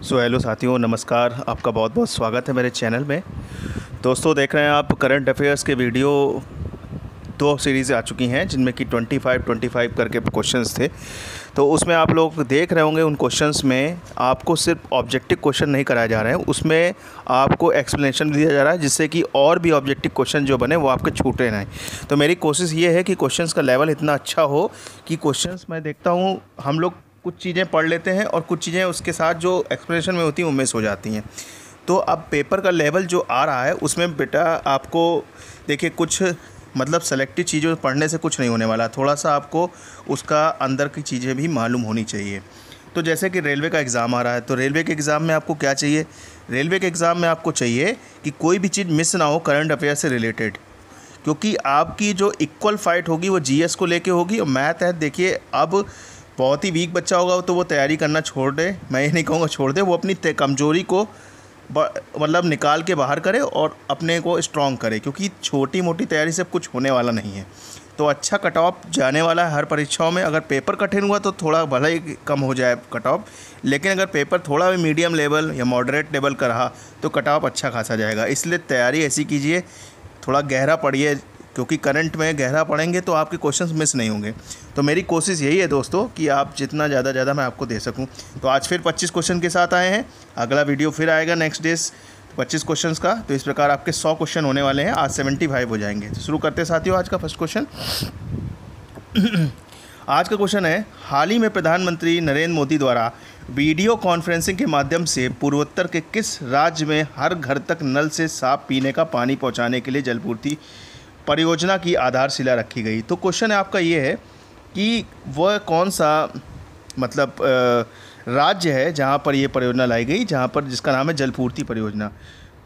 So hello साथियों, नमस्कार। आपका बहुत बहुत स्वागत है मेरे चैनल में। दोस्तों, देख रहे हैं आप करंट अफेयर्स के वीडियो। दो सीरीज़ आ चुकी हैं जिनमें कि 25 करके क्वेश्चंस थे। तो उसमें आप लोग देख रहे होंगे, उन क्वेश्चंस में आपको सिर्फ ऑब्जेक्टिव क्वेश्चन नहीं कराए जा रहे हैं, उसमें आपको एक्सप्लेनेशन दिया जा रहा है जिससे कि और भी ऑब्जेक्टिव क्वेश्चन जो बने वो आपके छूटे नहीं। तो मेरी कोशिश ये है कि क्वेश्चंस का लेवल इतना अच्छा हो कि क्वेश्चंस मैं देखता हूँ हम लोग कुछ चीज़ें पढ़ लेते हैं और कुछ चीज़ें उसके साथ जो एक्सप्लेनेशन में होती हैं वो मिस हो जाती हैं। तो अब पेपर का लेवल जो आ रहा है उसमें बेटा आपको देखिए, कुछ मतलब सेलेक्टिव चीज़ों पढ़ने से कुछ नहीं होने वाला, थोड़ा सा आपको उसका अंदर की चीज़ें भी मालूम होनी चाहिए। तो जैसे कि रेलवे का एग्ज़ाम आ रहा है, तो रेलवे के एग्ज़ाम में आपको क्या चाहिए? रेलवे के एग्ज़ाम में आपको चाहिए कि कोई भी चीज़ मिस ना हो करंट अफेयर से रिलेटेड, क्योंकि आपकी जो इक्वल फाइट होगी वो जीएस को लेके होगी। और मैथ है, देखिए अब बहुत ही वीक बच्चा होगा तो वो तैयारी करना छोड़ दे, मैं ये नहीं कहूँगा छोड़ दे, वो अपनी कमज़ोरी को मतलब निकाल के बाहर करे और अपने को स्ट्रॉन्ग करे, क्योंकि छोटी मोटी तैयारी से कुछ होने वाला नहीं है। तो अच्छा कट ऑफ जाने वाला है हर परीक्षाओं में। अगर पेपर कठिन हुआ तो थोड़ा भले ही कम हो जाए कट ऑफ, लेकिन अगर पेपर थोड़ा भी मीडियम लेवल या मॉडरेट लेवल का रहा तो कट ऑफ अच्छा खासा जाएगा। इसलिए तैयारी ऐसी कीजिए, थोड़ा गहरा पढ़िए, क्योंकि करंट में गहरा पढ़ेंगे तो आपके क्वेश्चंस मिस नहीं होंगे। तो मेरी कोशिश यही है दोस्तों कि आप जितना ज़्यादा मैं आपको दे सकूं। तो आज फिर 25 क्वेश्चन के साथ आए हैं। अगला वीडियो फिर आएगा नेक्स्ट डेज 25 क्वेश्चंस का। तो इस प्रकार आपके 100 क्वेश्चन होने वाले हैं, आज 75 हो जाएंगे। तो शुरू करते हैं साथियों आज का फर्स्ट क्वेश्चन। आज का क्वेश्चन है, हाल ही में प्रधानमंत्री नरेंद्र मोदी द्वारा वीडियो कॉन्फ्रेंसिंग के माध्यम से पूर्वोत्तर के किस राज्य में हर घर तक नल से साफ पीने का पानी पहुंचाने के लिए जलपूर्ति परियोजना की आधारशिला रखी गई? तो क्वेश्चन आपका ये है कि वह कौन सा मतलब राज्य है जहां पर ये परियोजना लाई गई, जहां पर जिसका नाम है जलपूर्ति परियोजना।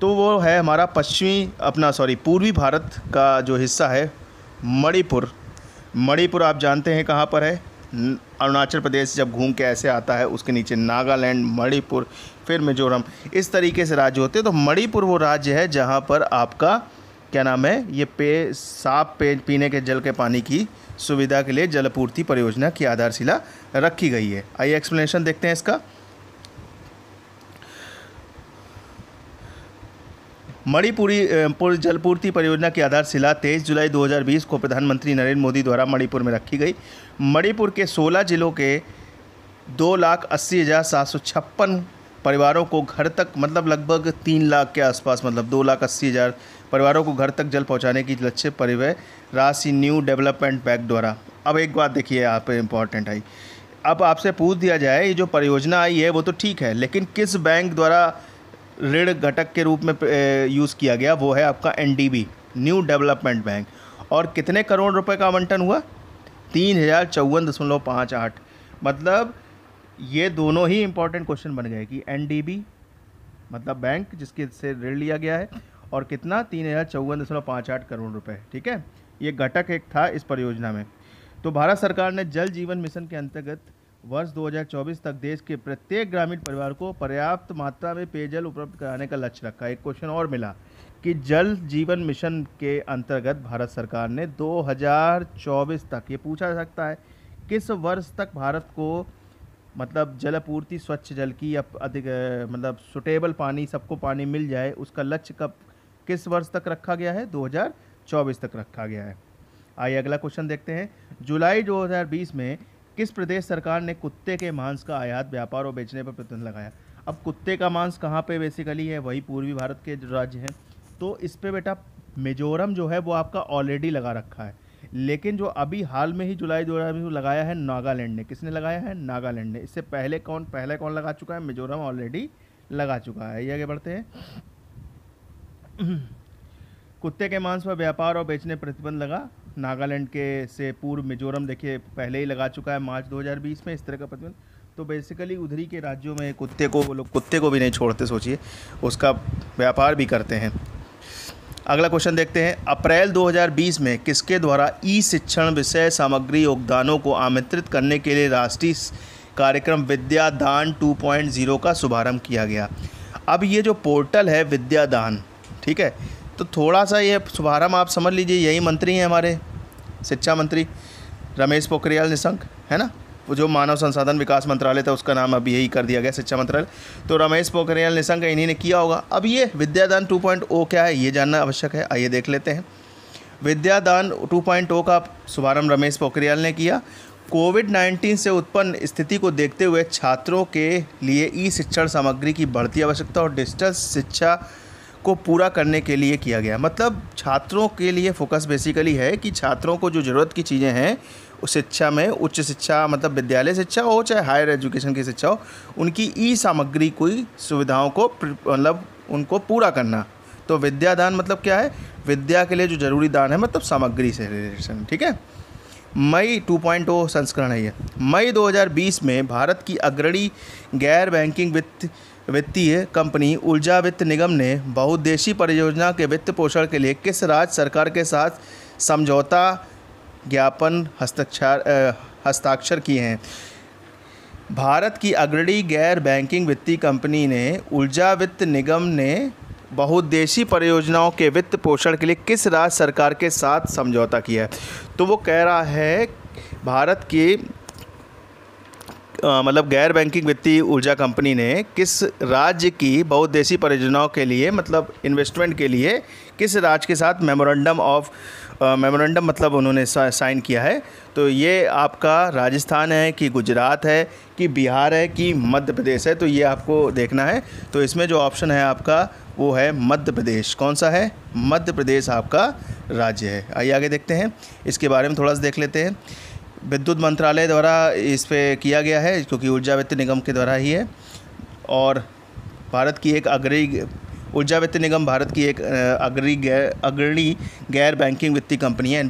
तो वो है हमारा पूर्वी भारत का जो हिस्सा है मणिपुर। मणिपुर आप जानते हैं कहाँ पर है? अरुणाचल प्रदेश जब घूम के ऐसे आता है, उसके नीचे नागालैंड, मणिपुर, फिर मिजोरम, इस तरीके से राज्य होते हैं। तो मणिपुर वो राज्य है जहाँ पर आपका क्या नाम है, ये साफ पीने के जल के पानी की सुविधा के लिए जलपूर्ति परियोजना की आधारशिला रखी गई है। आइए एक्सप्लेनेशन देखते हैं इसका। मणिपुरी जलपूर्ति परियोजना की आधारशिला 23 जुलाई 2020 को प्रधानमंत्री नरेंद्र मोदी द्वारा मणिपुर में रखी गई। मणिपुर के 16 जिलों के 2,80,756 परिवारों को घर तक, मतलब लगभग 3 लाख के आसपास, मतलब 2,80,000 परिवारों को घर तक जल पहुंचाने की लक्ष्य परिव्यय राशि न्यू डेवलपमेंट बैंक द्वारा। अब एक बात देखिए, यहाँ पे इम्पॉर्टेंट आई। अब आपसे पूछ दिया जाए, ये जो परियोजना आई है वो तो ठीक है, लेकिन किस बैंक द्वारा ऋण घटक के रूप में यूज़ किया गया? वो है आपका एनडीबी, न्यू डेवलपमेंट बैंक। और कितने करोड़ रुपए का आवंटन हुआ? 3,054.58। मतलब ये दोनों ही इम्पोर्टेंट क्वेश्चन बन गए कि एनडीबी मतलब बैंक जिसके से ऋण लिया गया है, और कितना? 3,054.58 करोड़ रुपए। ठीक है, ये घटक एक था इस परियोजना में। तो भारत सरकार ने जल जीवन मिशन के अंतर्गत वर्ष 2024 तक देश के प्रत्येक ग्रामीण परिवार को पर्याप्त मात्रा में पेयजल उपलब्ध कराने का लक्ष्य रखा। एक क्वेश्चन और मिला कि जल जीवन मिशन के अंतर्गत भारत सरकार ने 2024 तक, ये पूछा जा सकता है किस वर्ष तक भारत को मतलब जलपूर्ति, स्वच्छ जल की या अधिक मतलब सुटेबल पानी, सबको पानी मिल जाए, उसका लक्ष्य कब, किस वर्ष तक रखा गया है? 2024 तक रखा गया है। आइए अगला क्वेश्चन देखते हैं। जुलाई 2020 में किस प्रदेश सरकार ने कुत्ते के मांस का आयात, व्यापार और बेचने पर प्रतिबंध लगाया? अब कुत्ते का मांस कहाँ पे बेसिकली है? वही पूर्वी भारत के जो राज्य हैं। तो इस पे बेटा मिजोरम जो है वो आपका ऑलरेडी लगा रखा है, लेकिन जो अभी हाल में ही जुलाई 2020 में लगाया है नागालैंड ने। किसने लगाया है? नागालैंड ने। इससे पहले कौन लगा चुका है? मिजोरम ऑलरेडी लगा चुका है। ये आगे बढ़ते हैं। कुत्ते के मांस पर व्यापार और बेचने प्रतिबंध लगा नागालैंड के से पूर्व। मिजोरम देखिए पहले ही लगा चुका है मार्च 2020 में इस तरह का प्रतिबंध। तो बेसिकली उधरी के राज्यों में कुत्ते को, वो लोग कुत्ते को भी नहीं छोड़ते, सोचिए, उसका व्यापार भी करते हैं। अगला क्वेश्चन देखते हैं। अप्रैल 2020 में किसके द्वारा ई शिक्षण विषय सामग्री योगदानों को आमंत्रित करने के लिए राष्ट्रीय कार्यक्रम विद्यादान 2.0 का शुभारंभ किया गया? अब ये जो पोर्टल है विद्यादान, ठीक है, तो थोड़ा सा ये शुभारंभ आप समझ लीजिए, यही मंत्री हैं हमारे शिक्षा मंत्री रमेश पोखरियाल निशंक, है ना। जो मानव संसाधन विकास मंत्रालय था उसका नाम अब यही कर दिया गया शिक्षा मंत्रालय। तो रमेश पोखरियाल निशंक इन्हीं ने किया होगा। अब ये विद्यादान 2.0 क्या है ये जानना आवश्यक है, आइए देख लेते हैं। विद्यादान 2.0 का शुभारंभ रमेश पोखरियाल ने किया। कोविड-19 से उत्पन्न स्थिति को देखते हुए छात्रों के लिए ई शिक्षण सामग्री की बढ़ती आवश्यकता और डिजिटल शिक्षा को पूरा करने के लिए किया गया। मतलब छात्रों के लिए फोकस बेसिकली है कि छात्रों को जो ज़रूरत की चीज़ें हैं उस शिक्षा में, उच्च शिक्षा मतलब विद्यालय शिक्षा हो चाहे हायर एजुकेशन की शिक्षा हो, उनकी ई सामग्री कोई सुविधाओं को मतलब उनको पूरा करना। तो विद्यादान मतलब क्या है, विद्या के लिए जो जरूरी दान है मतलब सामग्री से रिलेशन, ठीक है। मई 2.0 संस्करण है ये। मई 2020 में भारत की अग्रणी गैर बैंकिंग वित्तीय कंपनी ऊर्जा वित्त निगम ने बहुउद्देशीय परियोजना के वित्त पोषण के लिए किस राज्य सरकार के साथ समझौता ज्ञापन हस्ताक्षर किए हैं। भारत की अग्रणी गैर बैंकिंग वित्तीय कंपनी ने ऊर्जा वित्त निगम ने बहुउद्देशीय परियोजनाओं के वित्त पोषण के लिए किस राज्य सरकार के साथ समझौता किया है। तो वो कह रहा है भारत की मतलब गैर बैंकिंग वित्तीय ऊर्जा कंपनी ने किस राज्य की बहुउद्देशीय परियोजनाओं के लिए मतलब इन्वेस्टमेंट के लिए किस राज्य के साथ मेमोरेंडम मतलब उन्होंने साइन किया है। तो ये आपका राजस्थान है कि गुजरात है कि बिहार है कि मध्य प्रदेश है, तो ये आपको देखना है। तो इसमें जो ऑप्शन है आपका वो है मध्य प्रदेश। कौन सा है, मध्य प्रदेश आपका राज्य है। आइए आगे देखते हैं, इसके बारे में थोड़ा सा देख लेते हैं। विद्युत मंत्रालय द्वारा इस पे किया गया है क्योंकि ऊर्जा वित्त निगम के द्वारा ही है। और भारत की एक अग्रणी ऊर्जा वित्त निगम भारत की एक अग्रणी गैर बैंकिंग वित्तीय कंपनी है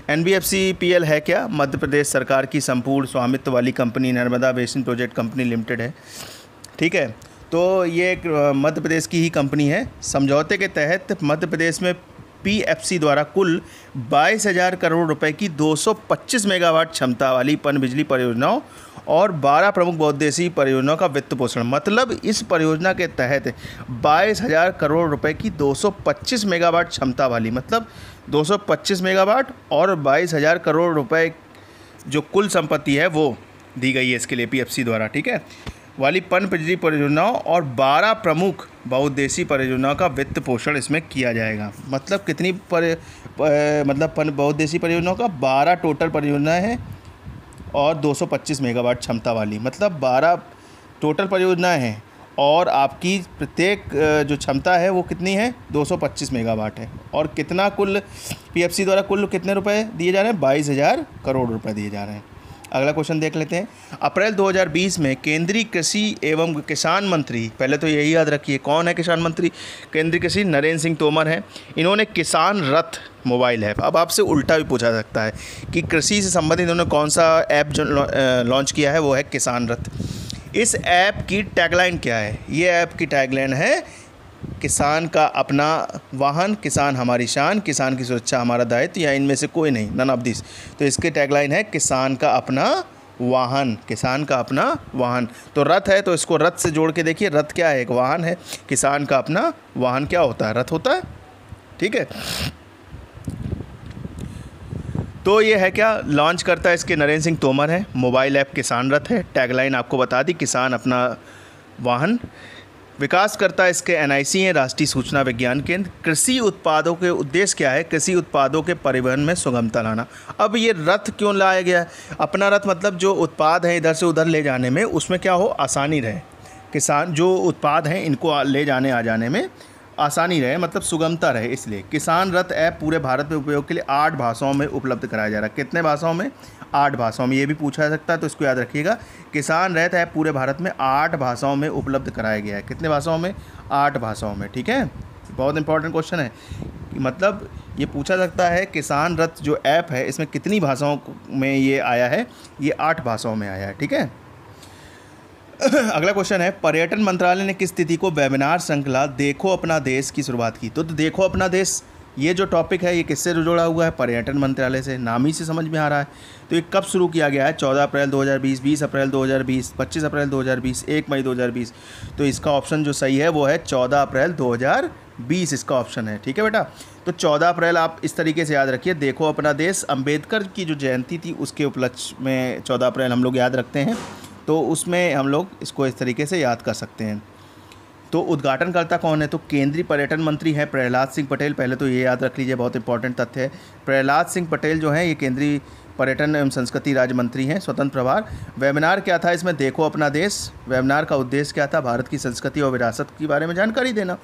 NBFC PL है क्या, मध्य प्रदेश सरकार की संपूर्ण स्वामित्व वाली company Narmada basin project company limited है, ठीक है। तो ये एक मध्य प्रदेश की ही कंपनी है। समझौते के तहत मध्य प्रदेश में PFC द्वारा कुल 22,000 करोड़ रुपए की 225 मेगावाट क्षमता वाली पनबिजली परियोजनाओं और 12 प्रमुख बहुउद्देशीय परियोजनाओं का वित्त पोषण। मतलब इस परियोजना के तहत 22,000 करोड़ रुपए की 225 मेगावाट क्षमता वाली, मतलब 225 मेगावाट और 22,000 करोड़ रुपए जो कुल संपत्ति है वो दी गई है इसके लिए PFC द्वारा, ठीक है, वाली पनबिजली परियोजनाओं और 12 प्रमुख बहुउद्देशीय परियोजनाओं का वित्त पोषण इसमें किया जाएगा। मतलब कितनी मतलब बहुउद्देशीय परियोजनाओं का 12 टोटल परियोजनाएं हैं और 225 मेगावाट क्षमता वाली, मतलब 12 टोटल परियोजनाएं हैं और आपकी प्रत्येक जो क्षमता है वो कितनी है, 225 मेगावाट है। और कितना कुल PFC द्वारा कुल कितने रुपए दिए जा रहे हैं, 22,000 करोड़ रुपए दिए जा रहे हैं। अगला क्वेश्चन देख लेते हैं। अप्रैल 2020 में केंद्रीय कृषि एवं किसान मंत्री, पहले तो यही याद रखिए कौन है किसान मंत्री, केंद्रीय कृषि नरेंद्र सिंह तोमर हैं। इन्होंने किसान रथ मोबाइल ऐप, अब आपसे उल्टा भी पूछा सकता है कि कृषि से संबंधित इन्होंने कौन सा ऐप जो लॉन्च किया है, वो है किसान रथ। इस ऐप की टैगलाइन क्या है, ये ऐप की टैगलाइन है किसान का अपना वाहन, किसान हमारी शान, किसान की सुरक्षा हमारा दायित्व, या इनमें से कोई नहीं, नन ऑफ दिस। तो इसके टैगलाइन है किसान का अपना वाहन, किसान का अपना वाहन। तो रथ है तो इसको रथ से जोड़ के देखिए, रथ क्या है, एक वाहन है। किसान का अपना वाहन क्या होता है, रथ होता है, ठीक है। तो ये है क्या, लॉन्च करता है इसके नरेंद्र सिंह तोमर है। मोबाइल ऐप किसान रथ है, टैगलाइन आपको बता दी किसान अपना वाहन। विकास करता है इसके NIC है, राष्ट्रीय सूचना विज्ञान केंद्र। कृषि उत्पादों के उद्देश्य क्या है, कृषि उत्पादों के परिवहन में सुगमता लाना। अब ये रथ क्यों लाया गया है, अपना रथ मतलब जो उत्पाद हैं इधर से उधर ले जाने में उसमें क्या हो, आसानी रहे, किसान जो उत्पाद हैं इनको ले जाने आ जाने में आसानी रहे, मतलब सुगमता रहे, इसलिए किसान रथ ऐप पूरे भारत में उपयोग के लिए 8 भाषाओं में उपलब्ध कराया जा रहा है। कितने भाषाओं में, 8 भाषाओं में, ये भी पूछा जा सकता है तो इसको याद रखिएगा। किसान रथ ऐप पूरे भारत में 8 भाषाओं में उपलब्ध कराया गया है। कितने भाषाओं में, 8 भाषाओं में, ठीक है। बहुत इंपॉर्टेंट क्वेश्चन है, मतलब ये पूछा सकता है किसान रथ जो ऐप है इसमें कितनी भाषाओं में ये आया है, ये 8 भाषाओं में आया है, ठीक है। अगला क्वेश्चन है, पर्यटन मंत्रालय ने किस तिथि को वेबिनार श्रृंखला देखो अपना देश की शुरुआत की। तो देखो अपना देश ये जो टॉपिक है ये किससे जुड़ा हुआ है, पर्यटन मंत्रालय से, नाम ही से समझ में आ रहा है। तो ये कब शुरू किया गया है, 14 अप्रैल 2020, 20 अप्रैल 2020, 25 अप्रैल 2020, 1 मई 2020। तो इसका ऑप्शन जो सही है वो है 14 अप्रैल 2020। 20 इसका ऑप्शन है। ठीक है बेटा, तो 14 अप्रैल आप इस तरीके से याद रखिए, देखो अपना देश। अंबेडकर की जो जयंती थी उसके उपलक्ष्य में 14 अप्रैल हम लोग याद रखते हैं, तो उसमें हम लोग इसको इस तरीके से याद कर सकते हैं। तो उद्घाटनकर्ता कौन है? तो केंद्रीय पर्यटन मंत्री है प्रहलाद सिंह पटेल। पहले तो ये याद रख लीजिए, बहुत इंपॉर्टेंट तथ्य है। प्रहलाद सिंह पटेल जो है ये केंद्रीय पर्यटन एवं संस्कृति राज्य मंत्री हैं, स्वतंत्र प्रभार। वेबिनार क्या था इसमें? देखो अपना देश। वेबिनार का उद्देश्य क्या था? भारत की संस्कृति और विरासत के बारे में जानकारी देना।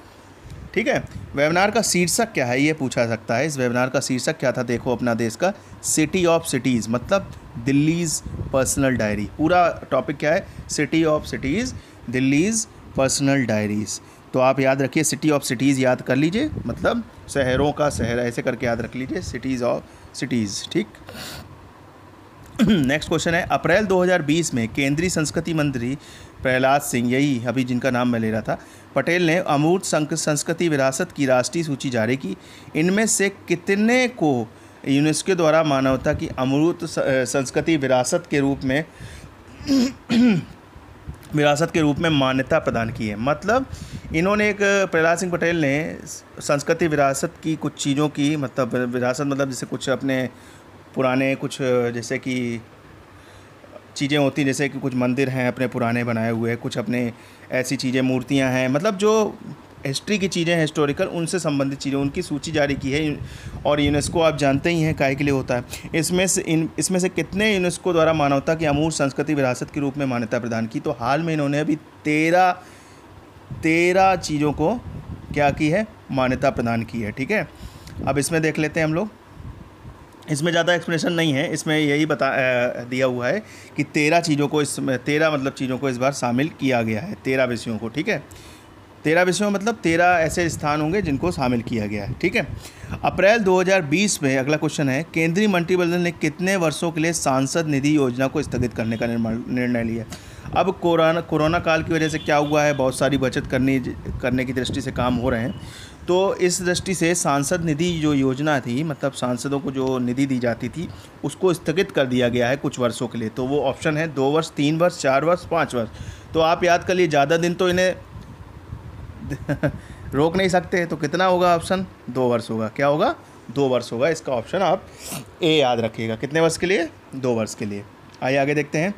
ठीक है, वेबिनार का शीर्षक क्या है ये पूछा सकता है। इस वेबिनार का शीर्षक क्या था? देखो अपना देश का सिटी ऑफ सिटीज़, मतलब दिल्लीज़ पर्सनल डायरी। पूरा टॉपिक क्या है? City of cities, Delhi's personal diaries. तो आप याद रखिए, सिटी ऑफ सिटीज़ याद कर लीजिए, मतलब शहरों का शहर, ऐसे करके याद रख लीजिए, सिटीज़ ऑफ सिटीज़। ठीक। नेक्स्ट क्वेश्चन है, अप्रैल 2020 में केंद्रीय संस्कृति मंत्री प्रहलाद सिंह, यही अभी जिनका नाम मैं ले रहा था, पटेल ने अमूर्त संस्कृति विरासत की राष्ट्रीय सूची जारी की। इनमें से कितने को यूनेस्को द्वारा मानवता की अमूर्त संस्कृति विरासत के रूप में मान्यता प्रदान की है? मतलब इन्होंने एक, प्रहलाद सिंह पटेल ने संस्कृति विरासत की कुछ चीज़ों की, मतलब विरासत मतलब जैसे कुछ अपने पुराने कुछ जैसे कि चीज़ें होती, जैसे कि कुछ मंदिर हैं अपने पुराने बनाए हुए, कुछ अपने ऐसी चीज़ें, मूर्तियां हैं, मतलब जो हिस्ट्री की चीज़ें, हिस्टोरिकल, उनसे संबंधित चीज़ें, उनकी सूची जारी की है। और यूनेस्को आप जानते ही हैं काहे के लिए होता है। इसमें से कितने यूनेस्को द्वारा मानवता की अमूर्त संस्कृति विरासत के रूप में मान्यता प्रदान की? तो हाल में इन्होंने अभी 13 चीज़ों को क्या की है? मान्यता प्रदान की है। ठीक है, अब इसमें देख लेते हैं हम लोग। इसमें ज़्यादा एक्सप्लेनेशन नहीं है, इसमें यही दिया हुआ है कि 13 चीज़ों को, इसमें 13 मतलब चीज़ों को इस बार शामिल किया गया है, 13 विषयों को। ठीक है, 13 विषयों मतलब 13 ऐसे स्थान होंगे जिनको शामिल किया गया है। ठीक है, अप्रैल 2020 में अगला क्वेश्चन है, केंद्रीय मंत्रिमंडल ने कितने वर्षों के लिए सांसद निधि योजना को स्थगित करने का निर्णय लिया? अब कोरोना काल की वजह से क्या हुआ है, बहुत सारी बचत करने की दृष्टि से काम हो रहे हैं। तो इस दृष्टि से सांसद निधि जो योजना थी, मतलब सांसदों को जो निधि दी जाती थी, उसको स्थगित कर दिया गया है कुछ वर्षों के लिए। तो वो ऑप्शन है 2 वर्ष, 3 वर्ष, 4 वर्ष, 5 वर्ष। तो आप याद कर लिए, ज़्यादा दिन तो इन्हें रोक नहीं सकते, तो कितना होगा ऑप्शन? 2 वर्ष होगा। क्या होगा? 2 वर्ष होगा। इसका ऑप्शन आप ए याद रखिएगा। कितने वर्ष के लिए? 2 वर्ष के लिए। आइए आगे देखते हैं।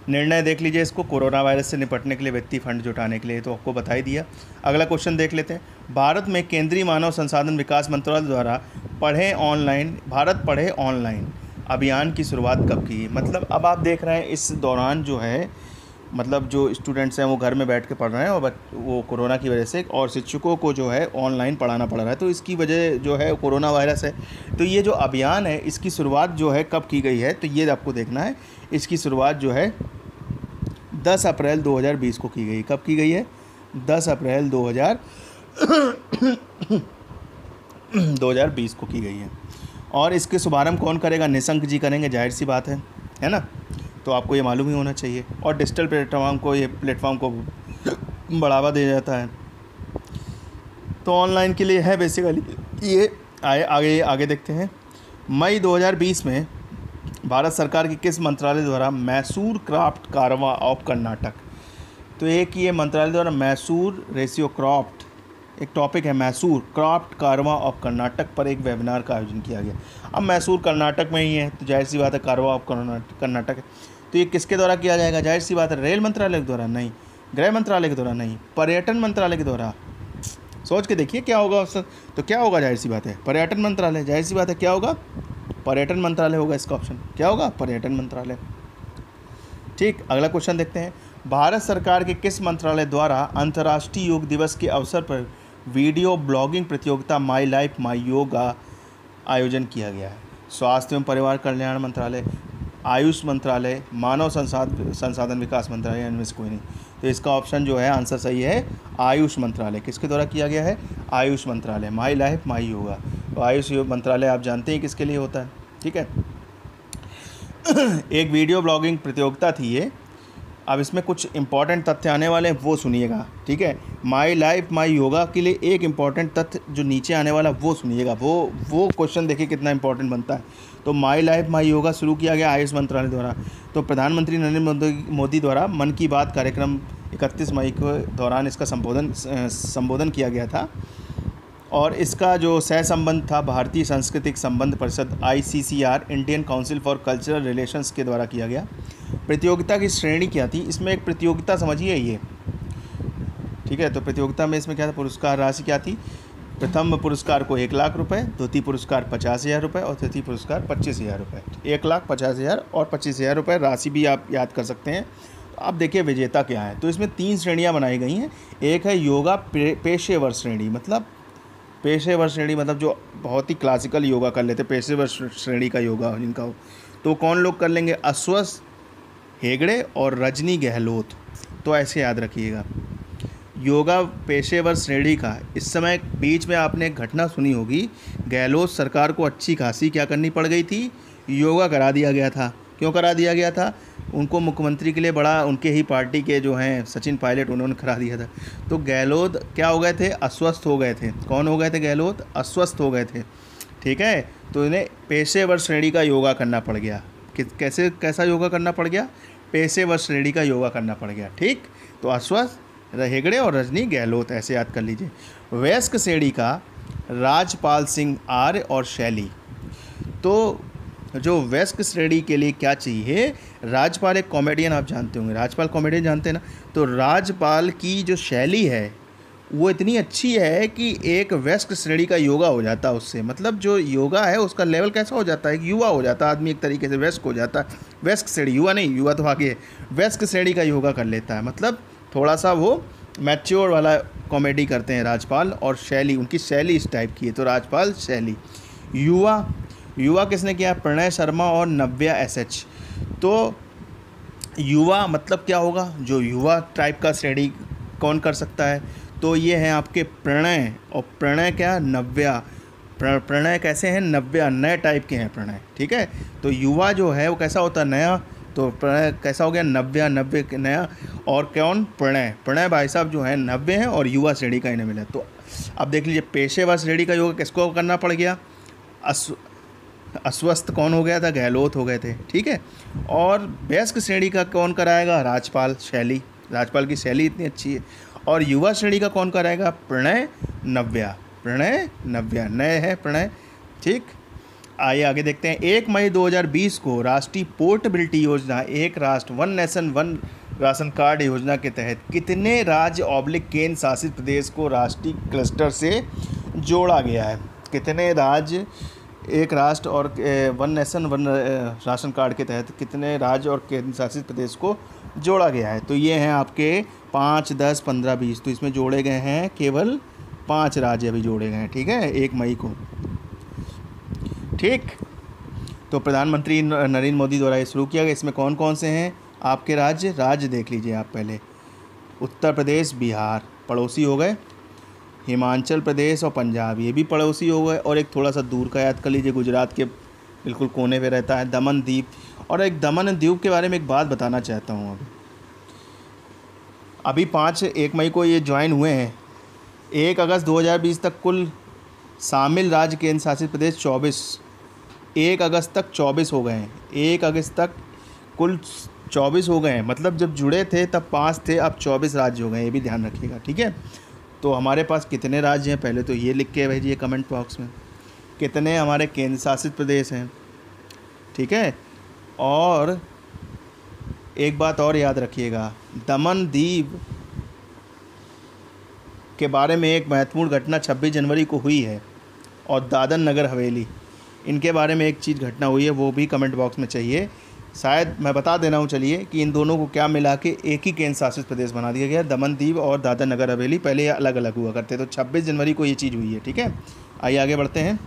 निर्णय देख लीजिए इसको, कोरोना वायरस से निपटने के लिए व्यक्ति फंड जुटाने के लिए, तो आपको बता ही दिया। अगला क्वेश्चन देख लेते हैं। भारत में केंद्रीय मानव संसाधन विकास मंत्रालय द्वारा भारत पढ़े ऑनलाइन अभियान की शुरुआत कब की? मतलब अब आप देख रहे हैं इस दौरान जो है, मतलब जो स्टूडेंट्स हैं वो घर में बैठ के पढ़ रहे हैं, और वो कोरोना की वजह से, और शिक्षकों को जो है ऑनलाइन पढ़ाना पड़ रहा है, तो इसकी वजह जो है कोरोना वायरस है। तो ये जो अभियान है इसकी शुरुआत जो है कब की गई है? तो ये आपको देखना है। इसकी शुरुआत जो है 10 अप्रैल 2020 को की गई। कब की गई है? 10 अप्रैल 2020 को की गई है। और इसके शुभारंभ कौन करेगा? निशंक जी करेंगे, जाहिर सी बात है ना? तो आपको ये मालूम ही होना चाहिए। और डिजिटल प्लेटफॉर्म को बढ़ावा दिया जाता है, तो ऑनलाइन के लिए है बेसिकली ये। आगे देखते हैं। मई 2020 में भारत सरकार के किस मंत्रालय द्वारा Mysore craft Karwaan of Karnataka, तो एक ये मंत्रालय द्वारा मैसूर रेशियो क्राफ्ट, एक टॉपिक है Mysore craft Karwaan of Karnataka पर एक वेबिनार का आयोजन किया गया। अब मैसूर कर्नाटक में ही है, तो जाहिर सी बात है कारवां ऑफ कर्नाटक है। तो ये किसके द्वारा किया जाएगा? जाहिर सी बात है रेल मंत्रालय के द्वारा नहीं, गृह मंत्रालय के द्वारा नहीं, पर्यटन मंत्रालय के द्वारा। सोच के देखिए क्या होगा ऑप्शन। तो क्या होगा? जाहिर सी बात है पर्यटन मंत्रालय। जाहिर सी बात है क्या होगा? पर्यटन मंत्रालय होगा इसका ऑप्शन। क्या होगा? पर्यटन मंत्रालय। ठीक, अगला क्वेश्चन देखते हैं। भारत सरकार के किस मंत्रालय द्वारा अंतर्राष्ट्रीय योग दिवस के अवसर पर वीडियो ब्लॉगिंग प्रतियोगिता माई लाइफ माई योगा आयोजन किया गया है? स्वास्थ्य एवं परिवार कल्याण मंत्रालय, आयुष मंत्रालय, मानव संसाधन विकास मंत्रालय, इनमें से कोई नहीं। तो इसका ऑप्शन जो है आंसर सही है आयुष मंत्रालय। किसके द्वारा किया गया है? आयुष मंत्रालय। My life my yoga. तो आयुष मंत्रालय आप जानते हैं किसके लिए होता है। ठीक है, एक वीडियो ब्लॉगिंग प्रतियोगिता थी ये। अब इसमें कुछ इंपॉर्टेंट तथ्य आने वाले हैं, वो सुनिएगा। ठीक है, माई लाइफ माई योगा के लिए एक इम्पॉर्टेंट तथ्य जो नीचे आने वाला वो सुनिएगा। वो क्वेश्चन देखिए कितना इंपॉर्टेंट बनता है। तो माई लाइफ माई योगा शुरू किया गया आयुष मंत्रालय द्वारा। तो प्रधानमंत्री नरेंद्र मोदी द्वारा मन की बात कार्यक्रम 31 मई के दौरान इसका संबोधन किया गया था। और इसका जो सह संबंध था भारतीय सांस्कृतिक संबंध परिषद ICCR Indian council for cultural relations के द्वारा किया गया। प्रतियोगिता की श्रेणी क्या थी? इसमें एक प्रतियोगिता समझिए ये, ठीक है। तो प्रतियोगिता में इसमें क्या था? पुरस्कार राशि क्या थी? प्रथम पुरस्कार को 1 लाख रुपए, द्वितीय पुरस्कार 50,000 रुपये और तृतीय पुरस्कार 25,000 रुपये। 1,50,000 और 25,000 रुपये राशि भी आप याद कर सकते हैं। तो आप देखिए विजेता क्या है। तो इसमें 3 श्रेणियां बनाई गई हैं। एक है योगा पेशेवर श्रेणी, मतलब पेशेवर श्रेणी मतलब जो बहुत ही क्लासिकल योगा कर लेते, पेशेवर श्रेणी का योगा जिनका हो, तो कौन लोग कर लेंगे? अश्वथ हेगड़े और रजनी गहलोत। तो ऐसे याद रखिएगा, योगा पेशेवर श्रेणी का। इस समय बीच में आपने एक घटना सुनी होगी, गहलोत सरकार को अच्छी खासी क्या करनी पड़ गई थी? योगा करा दिया गया था। क्यों करा दिया गया था? उनको मुख्यमंत्री के लिए बड़ा, उनके ही पार्टी के जो हैं सचिन पायलट, उन्होंने करा दिया था। तो गहलोत क्या हो गए थे? अस्वस्थ हो गए थे। कौन हो गए थे? गहलोत अस्वस्थ हो गए थे, ठीक है। तो इन्हें पेशेवर श्रेणी का योगा करना पड़ गया। कैसा योगा करना पड़ गया? पेशेवर श्रेणी का योगा करना पड़ गया, ठीक। तो अश्वथ हेगड़े और रजनी गहलोत, ऐसे याद कर लीजिए। वयस्क श्रेणी का राजपाल सिंह आर्य और शैली। तो जो वयस्क श्रेणी के लिए क्या चाहिए? राजपाल एक कॉमेडियन, आप जानते होंगे, राजपाल कॉमेडियन जानते हैं ना। तो राजपाल की जो शैली है वो इतनी अच्छी है कि एक वयस्क श्रेणी का योगा हो जाता है उससे। मतलब जो योगा है उसका लेवल कैसा हो जाता है? एक युवा हो जाता है आदमी, एक तरीके से वयस्क हो जाता है। वयस्क श्रेणी, युवा नहीं, युवा तो आगे है। वयस्क श्रेणी का योगा कर लेता है, मतलब थोड़ा सा वो मैच्योर वाला कॉमेडी करते हैं राजपाल। और शैली, उनकी शैली इस टाइप की है, तो राजपाल शैली। युवा किसने किया? प्रणय शर्मा और नव्या SH। तो युवा मतलब क्या होगा? जो युवा टाइप का श्रेणी कौन कर सकता है? तो ये हैं आपके प्रणय, और प्रणय क्या? नव्या। प्रणय कैसे हैं? नव्या, नए टाइप के हैं प्रणय, ठीक है। तो युवा जो है वो कैसा होता है? नया। तो प्रणय कैसा हो गया? नव्या, नब्बे नया। और कौन? प्रणय भाई साहब जो है 90 हैं और युवा श्रेणी का इन्हें मिला। तो अब देख लीजिए, पेशेवर श्रेणी का योगा किसको करना पड़ गया? अस्वस्थ कौन हो गया था? गहलोत हो गए थे, ठीक है। और वयस्क श्रेणी का कौन कराएगा? राजपाल शैली। राजपाल की शैली इतनी अच्छी है। और युवा श्रेणी का कौन कराएगा? प्रणय नव्या। नए है प्रणय, ठीक। आइए आगे देखते हैं। 1 मई 2020 को राष्ट्रीय पोर्टेबिलिटी योजना, एक राष्ट्र one nation one ration card योजना के तहत कितने राज्य केंद्र शासित प्रदेश को राष्ट्रीय क्लस्टर से जोड़ा गया है? कितने राज्य, एक राष्ट्र और one nation one ration card के तहत कितने राज्य और केंद्र शासित प्रदेश को जोड़ा गया है? तो ये हैं आपके 5, 10, 15, 20। तो इसमें जोड़े गए हैं केवल 5 राज्य अभी जोड़े गए हैं, ठीक है, 1 मई को, ठीक। तो प्रधानमंत्री नरेंद्र मोदी द्वारा ये शुरू किया गया। इसमें कौन कौन से हैं आपके राज्य देख लीजिए आप पहले। उत्तर प्रदेश, बिहार पड़ोसी हो गए, हिमाचल प्रदेश और पंजाब ये भी पड़ोसी हो गए। और एक थोड़ा सा दूर का याद कर लीजिए, गुजरात के बिल्कुल कोने पे रहता है दमन द्वीप। और एक दमन द्वीप के बारे में एक बात बताना चाहता हूँ। अभी 1 मई को ये ज्वाइन हुए हैं। 1 अगस्त 2020 तक कुल शामिल राज्य केंद्र शासित प्रदेश 24, 1 अगस्त तक 24 हो गए हैं। 1 अगस्त तक कुल 24 हो गए हैं। मतलब जब जुड़े थे तब 5 थे, अब 24 राज्य हो गए, ये भी ध्यान रखिएगा, ठीक है। तो हमारे पास कितने राज्य हैं पहले तो ये लिख के भेजिए कमेंट बॉक्स में, कितने हमारे केंद्र शासित प्रदेश हैं, ठीक है। और एक बात और याद रखिएगा, दमन द्वीप के बारे में एक महत्वपूर्ण घटना 26 जनवरी को हुई है। और दादर नगर हवेली, इनके बारे में एक चीज़ घटना हुई है, वो भी कमेंट बॉक्स में चाहिए। शायद मैं बता दे रहा हूँ, चलिए, कि इन दोनों को क्या मिला के एक ही केंद्र शासित प्रदेश बना दिया गया। दमन द्वीप और दादर नगर हवेली पहले ये अलग अलग हुआ करते, तो 26 जनवरी को ये चीज़ हुई है, ठीक है। आइए आगे बढ़ते हैं।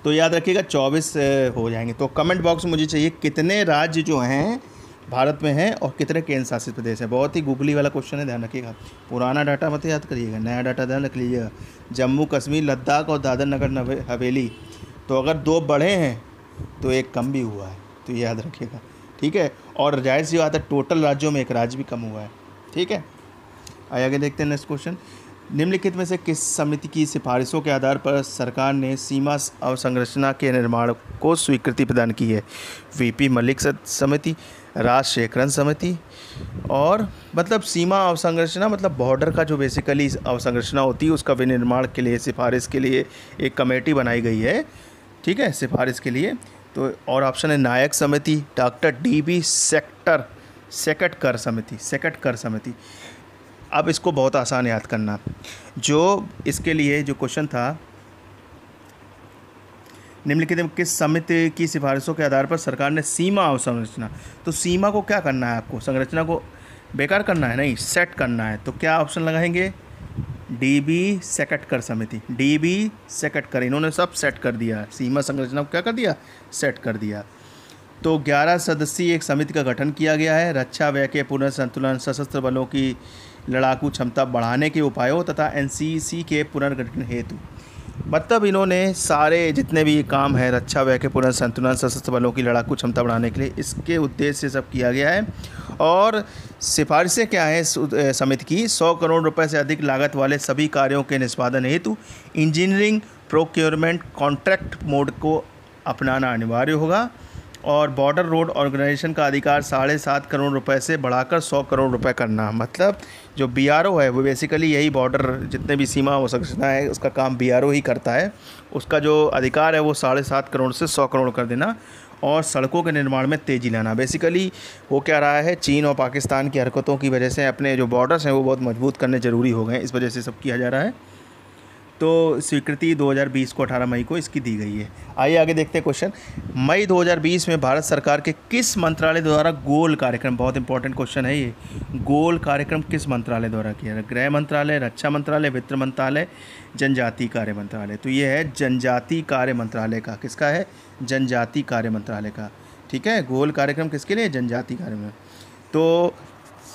तो याद रखिएगा 24 हो जाएंगे। तो कमेंट बॉक्स में मुझे चाहिए कितने राज्य जो हैं भारत में हैं और कितने केंद्र शासित प्रदेश हैं। बहुत ही गूगली वाला क्वेश्चन है, ध्यान रखिएगा। पुराना डाटा मत याद करिएगा, नया डाटा ध्यान रख लीजिएगा। जम्मू कश्मीर, लद्दाख और दादर नगर हवेली, तो अगर 2 बढ़े हैं तो 1 कम भी हुआ है, तो याद रखिएगा, ठीक है। और जाहिर सी बात है टोटल राज्यों में 1 राज्य भी कम हुआ है, ठीक है। आइए आगे देखते हैं नेक्स्ट क्वेश्चन। निम्नलिखित में से किस समिति की सिफारिशों के आधार पर सरकार ने सीमा अवसंरचना के निर्माण को स्वीकृति प्रदान की है? वीपी मलिक समिति, राजशेखरन समिति, और मतलब सीमा अवसंरचना मतलब बॉर्डर का जो बेसिकली अवसंरचना होती है उसका विनिर्माण के लिए सिफारिश के लिए एक कमेटी बनाई गई है, ठीक है, सिफारिश के लिए। तो और ऑप्शन है नायक समिति, डॉक्टर DB सेकटकर समिति। अब इसको बहुत आसान याद करना, जो इसके लिए जो क्वेश्चन था, निम्नलिखित में किस समिति की सिफारिशों के आधार पर सरकार ने सीमा अवसंरचना, तो सीमा को क्या करना है आपको, संरचना को बेकार करना है, नहीं सेट करना है। तो क्या ऑप्शन लगाएंगे? DB सेकटकर समिति, DB सेकटकर, इन्होंने सब सेट कर दिया, सीमा संरचना को क्या कर दिया, सेट कर दिया। तो 11 सदस्यीय एक समिति का गठन किया गया है रक्षा व्यय के पुनर्संतुलन, सशस्त्र बलों की लड़ाकू क्षमता बढ़ाने के उपायों तथा NCC के पुनर्गठन हेतु। मतलब इन्होंने सारे जितने भी काम है रक्षा व्यय के पुनर्संतुलन, सशस्त्र बलों की लड़ाकू क्षमता बढ़ाने के लिए, इसके उद्देश्य से सब किया गया है। और सिफारिशें क्या है समिति की? 100 करोड़ रुपए से अधिक लागत वाले सभी कार्यों के निष्पादन हेतु इंजीनियरिंग प्रोक्योरमेंट कॉन्ट्रैक्ट मोड को अपनाना अनिवार्य होगा, और बॉर्डर रोड ऑर्गेनाइजेशन का अधिकार 7.5 करोड़ रुपए से बढ़ाकर 100 करोड़ रुपए करना। मतलब जो BRO है वो बेसिकली यही बॉर्डर जितने भी सीमा अवसंरचना है उसका काम BRO ही करता है, उसका जो अधिकार है वो 7.5 करोड़ से 100 करोड़ कर देना, और सड़कों के निर्माण में तेज़ी लाना। बेसिकली वो क्या रहा है, चीन और पाकिस्तान की हरकतों की वजह से अपने जो बॉर्डर्स हैं वो बहुत मजबूत करने ज़रूरी हो गए, इस वजह से सब किया जा रहा है। तो स्वीकृति 2020 को 18 मई को इसकी दी गई है। आइए आगे देखते हैं क्वेश्चन। मई 2020 में भारत सरकार के किस मंत्रालय द्वारा गोल कार्यक्रम, बहुत इंपॉर्टेंट क्वेश्चन है ये, गोल कार्यक्रम किस मंत्रालय द्वारा किया है? गृह मंत्रालय, रक्षा मंत्रालय, वित्त मंत्रालय, जनजातीय कार्य मंत्रालय। तो ये है जनजातीय कार्य मंत्रालय का, किसका है? जनजातीय कार्य मंत्रालय का, ठीक है। गोल कार्यक्रम किसके लिए? जनजातीय कार्य में। तो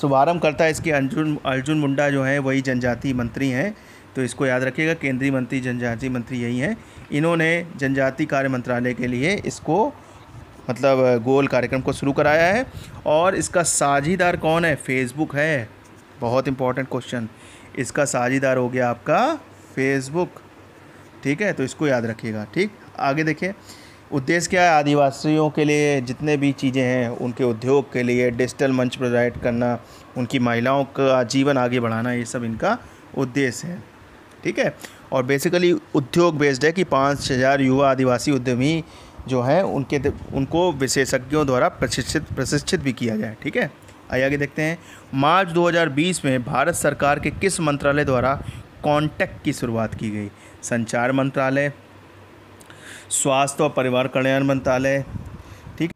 शुभारंभ करता है इसके अर्जुन मुंडा जो है वही जनजातीय मंत्री हैं, तो इसको याद रखिएगा, केंद्रीय मंत्री जनजातीय मंत्री यही हैं। इन्होंने जनजातीय कार्य मंत्रालय के लिए इसको मतलब गोल कार्यक्रम को शुरू कराया है। और इसका साझीदार कौन है? फेसबुक है, बहुत इंपॉर्टेंट क्वेश्चन। इसका साझीदार हो गया आपका फेसबुक, ठीक है, तो इसको याद रखिएगा। ठीक, आगे देखिए, उद्देश्य क्या है? आदिवासियों के लिए जितने भी चीज़ें हैं उनके उद्योग के लिए डिजिटल मंच प्रोवाइड करना, उनकी महिलाओं का जीवन आगे बढ़ाना, ये सब इनका उद्देश्य है, ठीक है। और बेसिकली उद्योग बेस्ड है कि 5000 युवा आदिवासी उद्यमी जो हैं उनको विशेषज्ञों द्वारा प्रशिक्षित भी किया जाए, ठीक है। आइए आगे देखते हैं। मार्च 2020 में भारत सरकार के किस मंत्रालय द्वारा कॉन्टैक्ट की शुरुआत की गई? संचार मंत्रालय, स्वास्थ्य और परिवार कल्याण मंत्रालय, ठीक,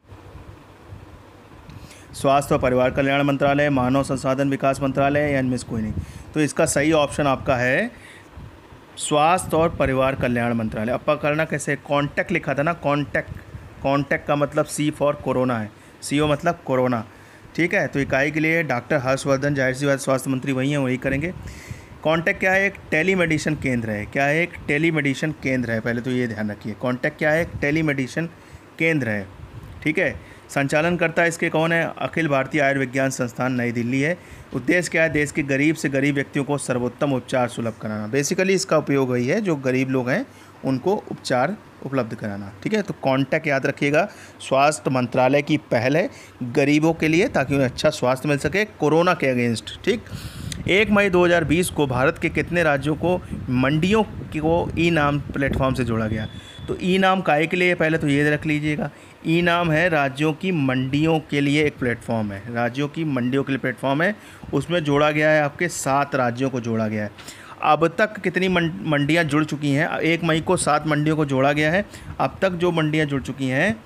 स्वास्थ्य और परिवार कल्याण मंत्रालय, मानव संसाधन विकास मंत्रालय, या इनमें से कोई नहीं। तो इसका सही ऑप्शन आपका है स्वास्थ्य और परिवार कल्याण मंत्रालय। अब करना कैसे? कॉन्टैक्ट लिखा था ना, कॉन्टैक्ट का मतलब C फॉर कोरोना है, CO मतलब कोरोना, ठीक है। तो इकाई के लिए डॉक्टर हर्षवर्धन, जाहिर सी बात स्वास्थ्य मंत्री वही हैं, वही करेंगे। कॉन्टैक्ट क्या है? एक टेलीमेडिसिन केंद्र है। क्या है? एक टेलीमेडिसिन केंद्र है, पहले तो ये ध्यान रखिए। कॉन्टैक्ट क्या है? एक टेलीमेडिसिन केंद्र है, ठीक है। संचालन करता है इसके कौन है? अखिल भारतीय आयुर्विज्ञान संस्थान नई दिल्ली है। उद्देश्य क्या है? देश के गरीब से गरीब व्यक्तियों को सर्वोत्तम उपचार सुलभ कराना। बेसिकली इसका उपयोग वही है, जो गरीब लोग हैं उनको उपचार उपलब्ध कराना, ठीक है। तो कॉन्टैक्ट याद रखिएगा, स्वास्थ्य मंत्रालय की पहल है गरीबों के लिए ताकि उन्हें अच्छा स्वास्थ्य मिल सके कोरोना के अगेंस्ट, ठीक। 1 मई 2020 को भारत के कितने राज्यों को मंडियों को ई-नाम प्लेटफॉर्म से जोड़ा गया? तो ई-नाम काहे के लिए? पहले तो ये रख लीजिएगा, ई-नाम है राज्यों की मंडियों के लिए एक प्लेटफॉर्म है, राज्यों की मंडियों के लिए प्लेटफॉर्म है। उसमें जोड़ा गया है, आपके 7 राज्यों को जोड़ा गया है। अब तक कितनी मंडियां जुड़ चुकी हैं? 1 मई को 7 मंडियों को जोड़ा गया है। अब तक जो मंडियां जुड़ चुकी हैं,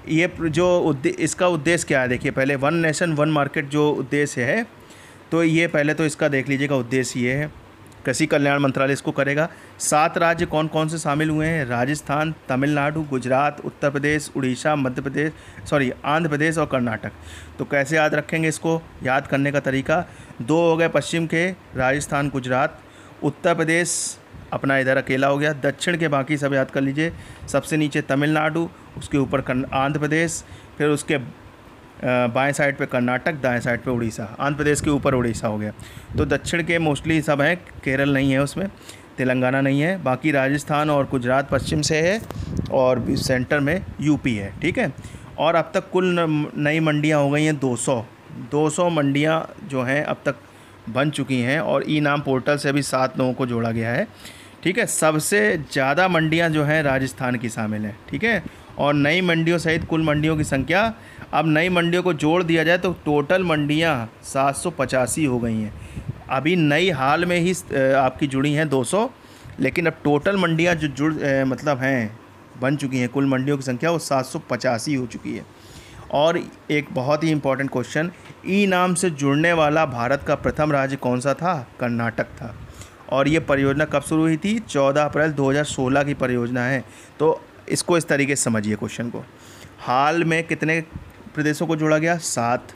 ये जो इसका उद्देश्य क्या है? देखिए, पहले वन नेशन वन मार्केट जो उद्देश्य है, तो ये पहले तो इसका देख लीजिएगा, उद्देश्य ये है। कृषि कल्याण मंत्रालय इसको करेगा। 7 राज्य कौन कौन से शामिल हुए हैं? राजस्थान, तमिलनाडु, गुजरात, उत्तर प्रदेश, उड़ीसा, आंध्र प्रदेश और कर्नाटक। तो कैसे याद रखेंगे इसको? याद करने का तरीका 2 हो गए पश्चिम के, राजस्थान, गुजरात, उत्तर प्रदेश अपना इधर अकेला हो गया, दक्षिण के बाकी सब याद कर लीजिए। सबसे नीचे तमिलनाडु, उसके ऊपर आंध्र प्रदेश, फिर उसके बाएं साइड पे कर्नाटक, दाएं साइड पे उड़ीसा। आंध्र प्रदेश के ऊपर उड़ीसा हो गया। तो दक्षिण के मोस्टली सब हैं, केरल नहीं है उसमें, तेलंगाना नहीं है, बाकी राजस्थान और गुजरात पश्चिम से है और सेंटर में यूपी है। ठीक है। और अब तक कुल नई मंडियां हो गई हैं 200 मंडियां जो हैं अब तक बन चुकी हैं और ई नाम पोर्टल से अभी 7 लोगों को जोड़ा गया है। ठीक है। सबसे ज़्यादा मंडियां जो हैं राजस्थान की शामिल हैं। ठीक है। और नई मंडियों सहित कुल मंडियों की संख्या, अब नई मंडियों को जोड़ दिया जाए तो टोटल मंडियां 785 हो गई हैं। अभी नई हाल में ही आपकी जुड़ी हैं 200, लेकिन अब टोटल मंडियां जो मतलब हैं बन चुकी हैं, कुल मंडियों की संख्या वो 785 हो चुकी है। और एक बहुत ही इम्पोर्टेंट क्वेश्चन, ई नाम से जुड़ने वाला भारत का प्रथम राज्य कौन सा था? कर्नाटक था। और ये परियोजना कब शुरू हुई थी? 14 अप्रैल 2016 की परियोजना है। तो इसको इस तरीके से समझिए क्वेश्चन को। हाल में कितने प्रदेशों को जोड़ा गया? 7,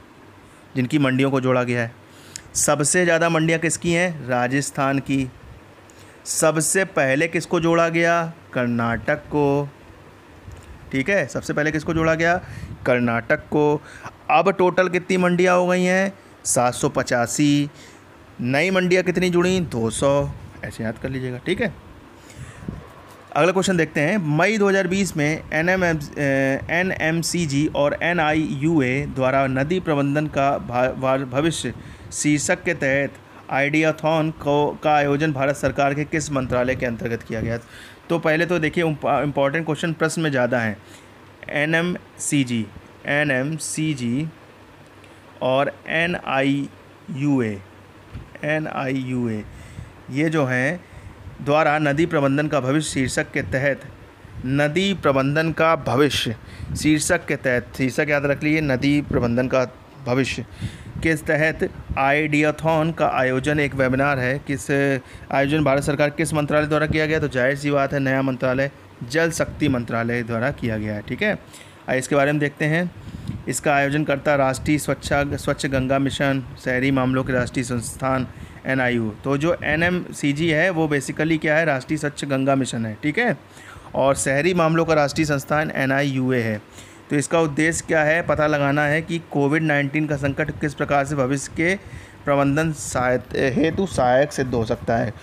जिनकी मंडियों को जोड़ा गया है। सबसे ज़्यादा मंडियां किसकी हैं? राजस्थान की। सबसे पहले किसको जोड़ा गया? कर्नाटक को। ठीक है। सबसे पहले किसको जोड़ा गया? कर्नाटक को। अब टोटल कितनी मंडियां हो गई हैं? 785। नई मंडियां कितनी जुड़ी? 200। ऐसे याद कर लीजिएगा। ठीक है। अगला क्वेश्चन देखते हैं। मई 2020 में NMCG और NIUA द्वारा नदी प्रबंधन का भविष्य शीर्षक के तहत आइडियाथॉन का आयोजन भारत सरकार के किस मंत्रालय के अंतर्गत किया गया? तो पहले तो देखिए इम्पॉर्टेंट क्वेश्चन प्रश्न में ज़्यादा हैं। NMCG और NIUA ये जो हैं द्वारा नदी प्रबंधन का भविष्य शीर्षक के तहत, नदी प्रबंधन का भविष्य शीर्षक के तहत, शीर्षक याद रख लीजिए, नदी प्रबंधन का भविष्य के तहत आइडियाथॉन का आयोजन एक वेबिनार है। किस आयोजन भारत सरकार किस मंत्रालय द्वारा किया गया? तो जाहिर सी बात है नया मंत्रालय जल शक्ति मंत्रालय द्वारा किया गया है। ठीक है। इसके बारे में देखते हैं। इसका आयोजन करता राष्ट्रीय स्वच्छ गंगा मिशन, शहरी मामलों के राष्ट्रीय संस्थान NIU। तो जो NMCG है वो बेसिकली क्या है? राष्ट्रीय स्वच्छ गंगा मिशन है। ठीक है। और शहरी मामलों का राष्ट्रीय संस्थान NIUA है। तो इसका उद्देश्य क्या है? पता लगाना है कि कोविड-19 का संकट किस प्रकार से भविष्य के प्रबंधन हेतु सहायक सिद्ध हो सकता है।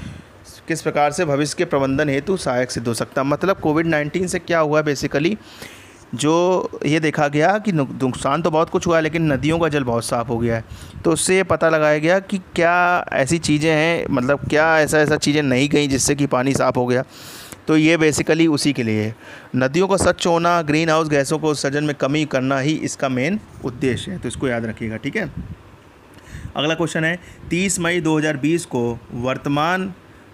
किस प्रकार से भविष्य के प्रबंधन हेतु सहायक सिद्ध हो सकता है। मतलब कोविड-19 से क्या हुआ बेसिकली, जो ये देखा गया कि नुकसान तो बहुत कुछ हुआ है लेकिन नदियों का जल बहुत साफ़ हो गया है। तो उससे ये पता लगाया गया कि क्या ऐसी चीज़ें हैं, मतलब क्या ऐसा चीज़ें नहीं गई जिससे कि पानी साफ़ हो गया। तो ये बेसिकली उसी के लिए है। नदियों का स्वच्छ होना, ग्रीन हाउस गैसों को उत्सर्जन में कमी करना ही इसका मेन उद्देश्य है। तो इसको याद रखिएगा। ठीक है। अगला क्वेश्चन है 30 मई 2020 को वर्तमान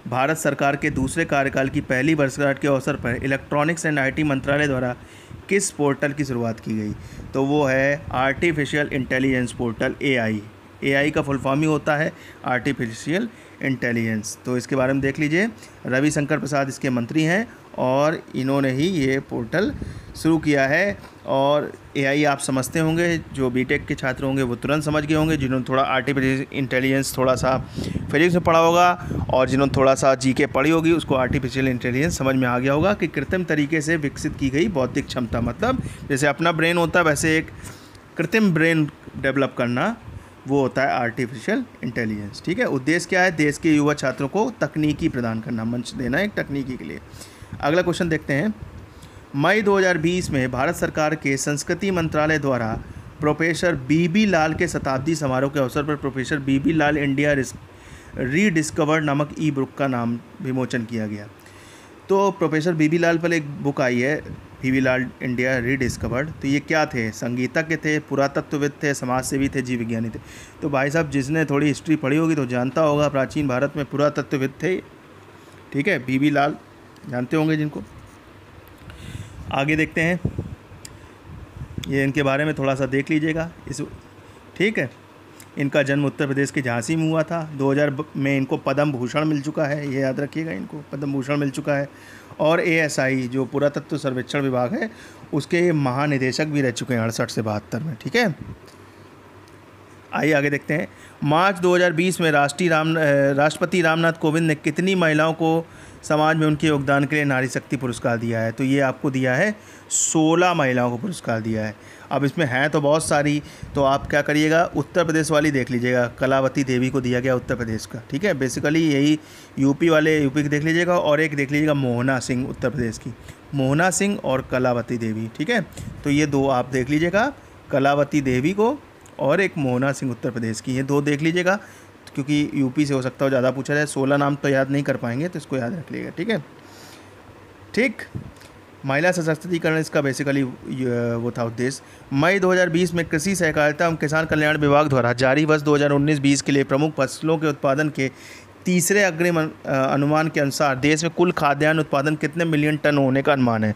भारत सरकार के दूसरे कार्यकाल की पहली वर्षगांठ के अवसर पर इलेक्ट्रॉनिक्स एंड IT मंत्रालय द्वारा किस पोर्टल की शुरुआत की गई? तो वो है आर्टिफिशियल इंटेलिजेंस पोर्टल, AI का फुल फॉर्म ही होता है आर्टिफिशियल इंटेलिजेंस। तो इसके बारे में देख लीजिए। रविशंकर प्रसाद इसके मंत्री हैं और इन्होंने ही ये पोर्टल शुरू किया है। और AI आप समझते होंगे, जो बीटेक के छात्र होंगे वो तुरंत समझ गए होंगे, जिन्होंने थोड़ा आर्टिफिशियल इंटेलिजेंस थोड़ा सा फिजिक्स में पढ़ा होगा और जिन्होंने थोड़ा सा GK पढ़ी होगी उसको आर्टिफिशियल इंटेलिजेंस समझ में आ गया होगा कि कृत्रिम तरीके से विकसित की गई बौद्धिक क्षमता। मतलब जैसे अपना ब्रेन होता है वैसे एक कृत्रिम ब्रेन डेवलप करना, वो होता है आर्टिफिशियल इंटेलिजेंस। ठीक है। उद्देश्य क्या है? देश के युवा छात्रों को तकनीकी प्रदान करना, मंच देना एक तकनीकी के लिए। अगला क्वेश्चन देखते हैं। मई 2020 में भारत सरकार के संस्कृति मंत्रालय द्वारा प्रोफेसर BB लाल के शताब्दी समारोह के अवसर पर प्रोफेसर BB लाल इंडिया रीडिस्कवर्ड नामक ई-बुक का नाम विमोचन किया गया। तो प्रोफेसर BB लाल पर एक बुक आई है, BB लाल इंडिया रीडिस्कवर्ड। तो ये क्या थे? संगीतज्ञ थे, पुरातत्वविद थे, समाजसेवी थे, जीव विज्ञानी थे। तो भाई साहब जिसने थोड़ी हिस्ट्री पढ़ी होगी तो जानता होगा प्राचीन भारत में पुरातत्वविद थे। ठीक है। BB लाल जानते होंगे जिनको। आगे देखते हैं, ये इनके बारे में थोड़ा सा देख लीजिएगा ठीक है। इनका जन्म उत्तर प्रदेश के झांसी में हुआ था। 2000 में इनको पद्म भूषण मिल चुका है, ये याद रखिएगा, इनको पद्म भूषण मिल चुका है। और ASI जो पुरातत्व सर्वेक्षण विभाग है उसके महानिदेशक भी रह चुके हैं 68 से 72 में। ठीक है। आइए आगे देखते हैं। मार्च 2020 में राष्ट्रपति रामनाथ कोविंद ने कितनी महिलाओं को समाज में उनके योगदान के लिए नारी शक्ति पुरस्कार दिया है, तो ये आपको दिया है 16 महिलाओं को पुरस्कार दिया है। अब इसमें हैं तो बहुत सारी, तो आप क्या करिएगा, उत्तर प्रदेश वाली देख लीजिएगा, कलावती देवी को दिया गया उत्तर प्रदेश का, ठीक है। बेसिकली यही यूपी की देख लीजिएगा, और एक देख लीजिएगा मोहना सिंह उत्तर प्रदेश की, मोहना सिंह और कलावती देवी, ठीक है। तो ये दो आप देख लीजिएगा, कलावती देवी को और एक मोहना सिंह उत्तर प्रदेश की, ये दो देख लीजिएगा, क्योंकि यूपी से हो सकता हो ज़्यादा पूछा जाए। 16 नाम तो याद नहीं कर पाएंगे, तो इसको याद रख लीजिएगा, ठीक है। ठीक, महिला सशक्तिकरण इसका बेसिकली वो था उद्देश्य। मई 2020 में कृषि सहकारिता एवं किसान कल्याण विभाग द्वारा जारी वर्ष 2019-20 के लिए प्रमुख फसलों के उत्पादन के तीसरे अग्रिम अनुमान के अनुसार देश में कुल खाद्यान्न उत्पादन कितने मिलियन टन होने का अनुमान है।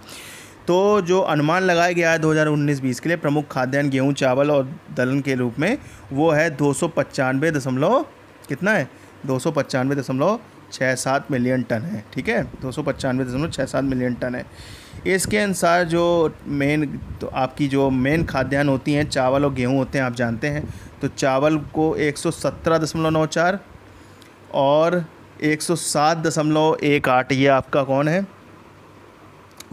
तो जो अनुमान लगाया गया है 2019-20 के लिए प्रमुख खाद्यान्न गेहूँ, चावल और दलहन के रूप में, वो है 295.67 मिलियन टन है, ठीक है। 295.67 मिलियन टन है। इसके अनुसार जो तो आपकी जो मेन खाद्यान्न होती हैं चावल और गेहूं होते हैं, आप जानते हैं। तो चावल को 117.94 और 107.18 ये आपका कौन है,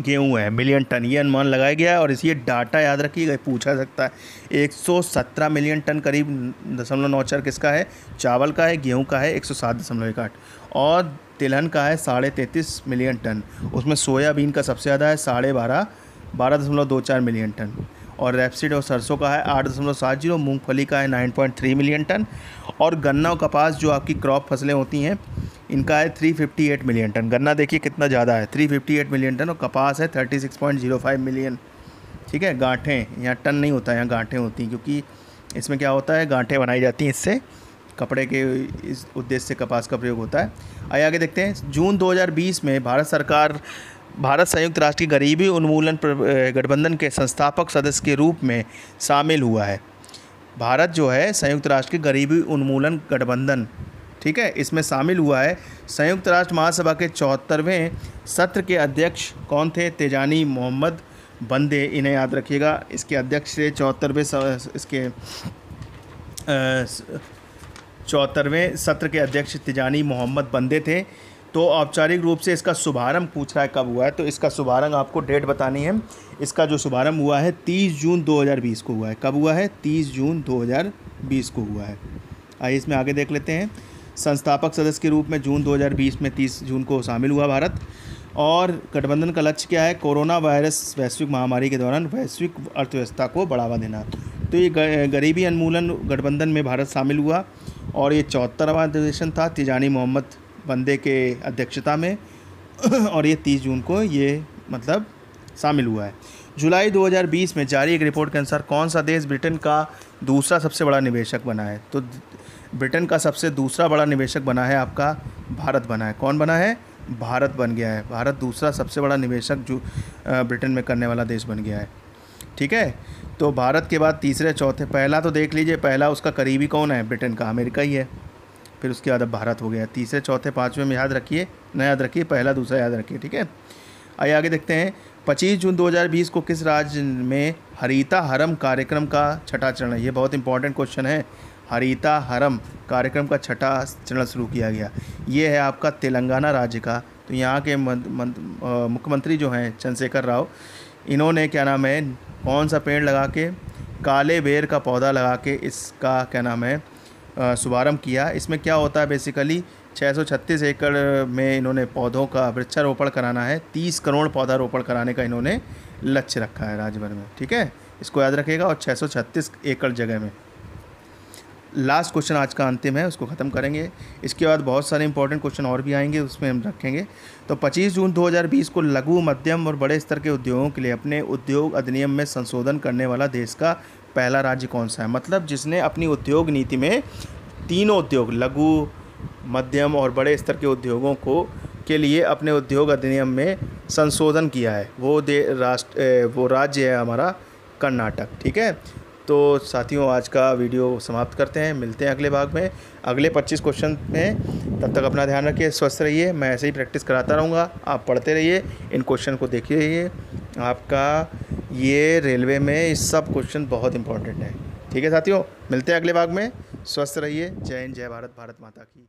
गेहूँ है, मिलियन टन, ये अनुमान लगाया गया है। और इसी डाटा याद रखिएगा, पूछा सकता है। 117 मिलियन टन करीब 0.94 किसका है, चावल का है, गेहूं का है 107.18 और तिलहन का है 33.5 मिलियन टन। उसमें सोयाबीन का सबसे ज़्यादा है 12.24 मिलियन टन, और रेपसीड और सरसों का है 8.70, मूंगफली का है 9.3 मिलियन टन, और गन्ना और कपास जो आपकी क्रॉप फसलें होती हैं इनका है 358 मिलियन टन। गन्ना देखिए कितना ज़्यादा है, 358 मिलियन टन, और कपास है 36.05 मिलियन, ठीक है। गांठें, यहाँ टन नहीं होता है, यहाँ गांठें होती हैं, क्योंकि इसमें क्या होता है, गांठें बनाई जाती हैं, इससे कपड़े के इस उद्देश्य से कपास का प्रयोग होता है। आइए आगे देखते हैं। जून 2020 में भारत संयुक्त राष्ट्र की गरीबी उन्मूलन गठबंधन के संस्थापक सदस्य के रूप में शामिल हुआ है। भारत जो है संयुक्त राष्ट्र की गरीबी उन्मूलन गठबंधन, ठीक है, इसमें शामिल हुआ है। संयुक्त राष्ट्र महासभा के 74वें सत्र के अध्यक्ष कौन थे, तिजानी मोहम्मद बंदे, इन्हें याद रखिएगा। इसके अध्यक्ष थे 74वें सत्र के अध्यक्ष तिजानी मोहम्मद बंदे थे। तो औपचारिक रूप से इसका शुभारंभ पूछ रहा है कब हुआ है, तो इसका शुभारंभ आपको डेट बतानी है। इसका जो शुभारंभ हुआ है 30 जून 2020 को हुआ है। कब हुआ है, 30 जून 2020 को हुआ है। आइए इसमें आगे देख लेते हैं। संस्थापक सदस्य के रूप में जून 2020 में 30 जून को शामिल हुआ भारत। और गठबंधन का लक्ष्य क्या है, कोरोना वायरस वैश्विक महामारी के दौरान वैश्विक अर्थव्यवस्था को बढ़ावा देना। तो ये गरीबी उन्मूलन गठबंधन में भारत शामिल हुआ, और ये 74वां अधिवेशन था तिजानी मोहम्मद बंदे के अध्यक्षता में, और ये 30 जून को ये मतलब शामिल हुआ है। जुलाई 2020 में जारी एक रिपोर्ट के अनुसार कौन सा देश ब्रिटेन का दूसरा सबसे बड़ा निवेशक बना है। तो ब्रिटेन का सबसे दूसरा बड़ा निवेशक बना है आपका भारत बना है। कौन बना है, भारत बन गया है। भारत दूसरा सबसे बड़ा निवेशक जो ब्रिटेन में करने वाला देश बन गया है, ठीक है। तो भारत के बाद तीसरे चौथे, पहला तो देख लीजिए, पहला उसका करीबी कौन है, ब्रिटेन का, अमेरिका ही है। फिर उसके बाद अब भारत हो गया। तीसरे चौथे पाँचवें में याद रखिए, न याद रखिए, पहला दूसरा याद रखिए, ठीक है। आइए आगे देखते हैं। 25 जून 2020 को किस राज्य में हरिता हरम कार्यक्रम का छठा चरण, ये बहुत इंपॉर्टेंट क्वेश्चन है। हरिता हरम कार्यक्रम का छठा चरण शुरू किया गया, ये है आपका तेलंगाना राज्य का। तो यहाँ के मुख्यमंत्री जो हैं चंद्रशेखर राव, इन्होंने क्या नाम है, कौन सा पेड़ लगा के, काले बेर का पौधा लगा के इसका क्या नाम है शुभारंभ किया। इसमें क्या होता है, बेसिकली 636 एकड़ में इन्होंने पौधों का वृक्षारोपण कराना है। 30 करोड़ पौधारोपण कराने का इन्होंने लक्ष्य रखा है राज्य भर में, ठीक है, इसको याद रखिएगा। और 636 एकड़ जगह में। लास्ट क्वेश्चन आज का अंतिम है, उसको ख़त्म करेंगे। इसके बाद बहुत सारे इंपॉर्टेंट क्वेश्चन और भी आएंगे, उसमें हम रखेंगे। तो 25 जून 2020 को लघु, मध्यम और बड़े स्तर के उद्योगों के लिए अपने उद्योग अधिनियम में संशोधन करने वाला देश का पहला राज्य कौन सा है। मतलब जिसने अपनी उद्योग नीति में तीनों उद्योग, लघु, मध्यम और बड़े स्तर के उद्योगों के लिए अपने उद्योग अधिनियम में संशोधन किया है, वो राज्य है हमारा कर्नाटक, ठीक है। तो साथियों आज का वीडियो समाप्त करते हैं, मिलते हैं अगले भाग में अगले 25 क्वेश्चन में। तब तक अपना ध्यान रखिए, स्वस्थ रहिए। मैं ऐसे ही प्रैक्टिस कराता रहूँगा, आप पढ़ते रहिए, इन क्वेश्चन को देखते रहिए। आपका ये रेलवे में ये सब क्वेश्चन बहुत इंपॉर्टेंट है, ठीक है साथियों। मिलते हैं अगले भाग में, स्वस्थ रहिए। जय हिंद, जय भारत, भारत माता की।